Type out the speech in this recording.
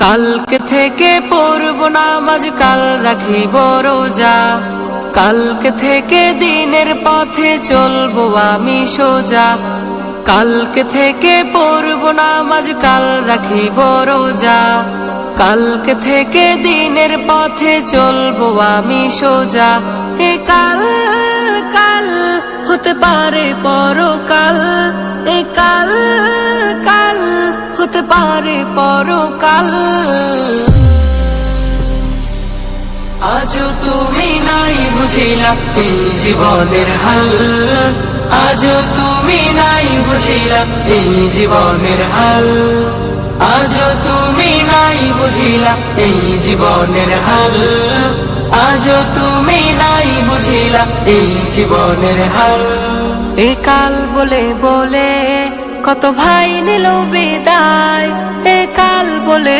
কালকে থেকে পড়ব নামাজ, কাল রাখিব রোজা। কালকে থেকে দিনের পথে চলবো আমি সোজা। কালকে থেকে পড়ব নামাজ, কাল রাখিব রোজা। কালকে থেকে দিনের পথে চলবো আমি সোজা। এ কাল কাল হতে পারে পরকাল, এ কাল কাল হতে পারে পরকাল। আজও তুমি নাই বুঝিলা এই জীবনের হাল, আজও তুমি নাই বুঝিলা এই জীবনের হাল, আজও তুমি নাই বুঝিলা এই জীবনের হাল, আজও তুমি নাই বুঝিলা এই জীবনের হাল। এ কাল বলে বলে কত ভাই নিল বিদায়, এ কাল বলে